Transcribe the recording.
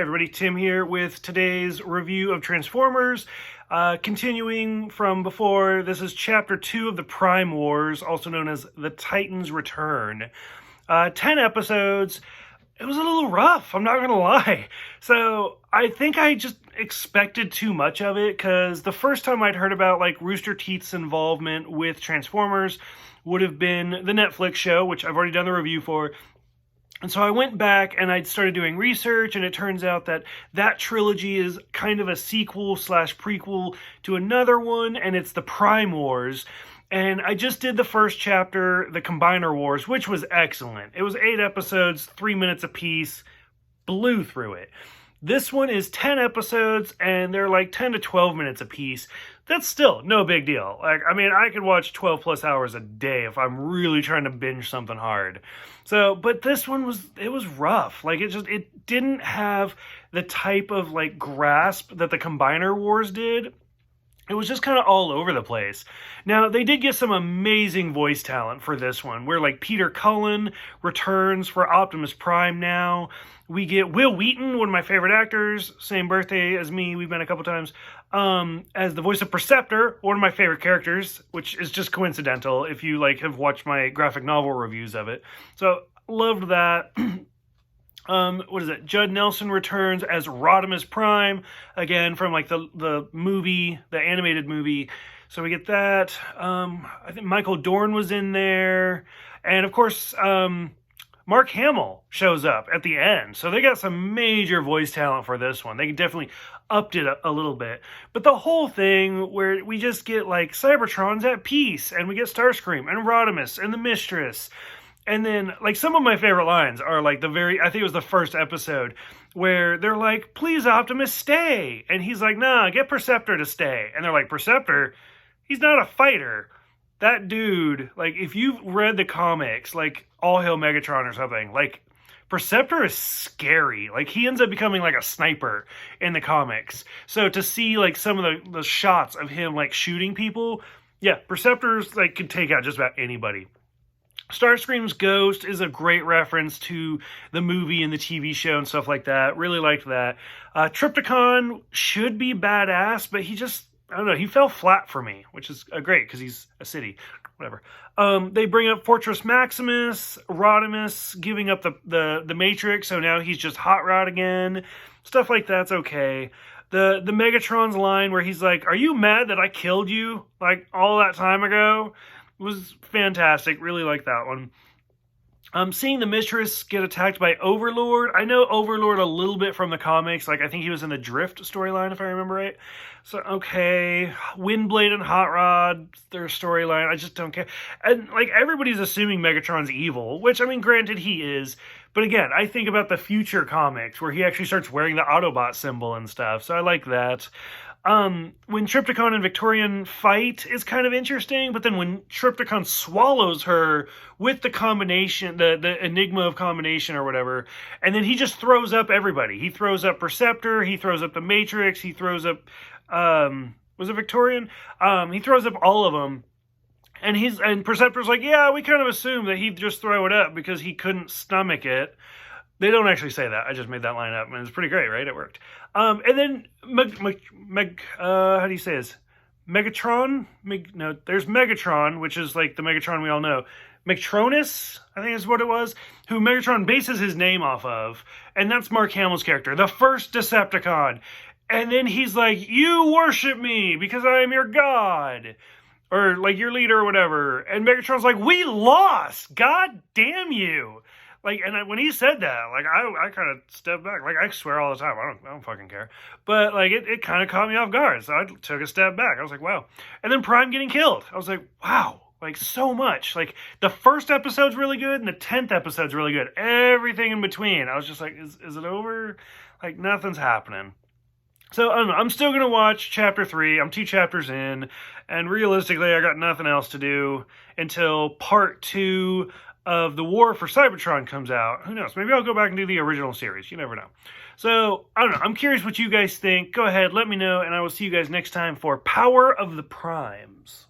everybody, Tim here with today's review of Transformers. Continuing from before, this is Chapter 2 of the Prime Wars, also known as The Titans Return. 10 episodes. It was a little rough, I'm not going to lie. So, I think I just expected too much of it, because the first time I'd heard about, Rooster Teeth's involvement with Transformers would have been the Netflix show, which I've already done the review for. And so I went back and I'd started doing research, and it turns out that that trilogy is kind of a sequel slash prequel to another one, and it's the Prime Wars. And I just did the first chapter, the Combiner Wars, which was excellent. It was 8 episodes, 3 minutes apiece, blew through it. This one is 10 episodes, and they're like 10 to 12 minutes apiece. That's still no big deal. I could watch 12 plus hours a day if I'm really trying to binge something hard. So, but this one was rough. It didn't have the type of grasp that the Combiner Wars did. It was just kind of all over the place. Now, they did get some amazing voice talent for this one, where Peter Cullen returns for Optimus Prime now. We get Wil Wheaton, one of my favorite actors, same birthday as me, we've been a couple times, as the voice of Perceptor, one of my favorite characters, which is just coincidental if you have watched my graphic novel reviews of it. So, loved that. What is it? Judd Nelson returns as Rodimus Prime, again from the movie, the animated movie. So we get that. I think Michael Dorn was in there, and of course, Mark Hamill shows up at the end. So they got some major voice talent for this one. They definitely upped it a little bit. But the whole thing where we just get Cybertron's at peace, and we get Starscream and Rodimus and the Mistress. And then, some of my favorite lines are, I think it was the first episode, where they're like, please, Optimus, stay. And he's like, nah, get Perceptor to stay. And they're like, Perceptor? He's not a fighter. That dude, if you've read the comics, All Hail Megatron or something, Perceptor is scary. He ends up becoming, a sniper in the comics. So to see, some of the shots of him, shooting people, yeah, Perceptor's, could take out just about anybody. Starscream's ghost is a great reference to the movie and the TV show and stuff like that. Really liked that. Trypticon should be badass, but he just, I don't know, he fell flat for me, which is great because he's a city. Whatever. They bring up Fortress Maximus, Rodimus giving up the Matrix, so now he's just Hot Rod again. Stuff like that's okay. The Megatron's line where he's like, are you mad that I killed you all that time ago? Was fantastic. Really like that one. Seeing the Mistress get attacked by Overlord. I know Overlord a little bit from the comics. I think he was in the Drift storyline, if I remember right. So, okay. Windblade and Hot Rod, their storyline, I just don't care. And, everybody's assuming Megatron's evil, which, granted he is. But again, I think about the future comics, where he actually starts wearing the Autobot symbol and stuff. So I like that. When Trypticon and Victorian fight is kind of interesting, but then when Trypticon swallows her with the combination, the enigma of combination or whatever, and then he just throws up everybody. He throws up Perceptor, he throws up the Matrix, he throws up, was it Victorian? He throws up all of them, and Perceptor's like, yeah, we kind of assumed that he'd just throw it up because he couldn't stomach it. They don't actually say that. I just made that line up, and it's pretty great, right? It worked. And then, how do you say this? Megatron? There's Megatron, which is the Megatron we all know. Megatronus, I think is what it was, who Megatron bases his name off of. And that's Mark Hamill's character, the first Decepticon. And then he's like, you worship me because I am your god. Or, your leader or whatever. And Megatron's like, we lost! God damn you! And when he said that, I kind of stepped back. I swear all the time. I don't fucking care. But, it kind of caught me off guard. So I took a step back. I was like, wow. And then Prime getting killed. I was like, wow. So much. The first episode's really good, and the 10th episode's really good. Everything in between. I was just like, is it over? Nothing's happening. So, I don't know. I'm still going to watch Chapter 3. I'm 2 chapters in. And realistically, I got nothing else to do until Part 2 of the War for Cybertron comes out. Who knows? Maybe I'll go back and do the original series. You never know. So, I don't know. I'm curious what you guys think. Go ahead, let me know, and I will see you guys next time for Power of the Primes.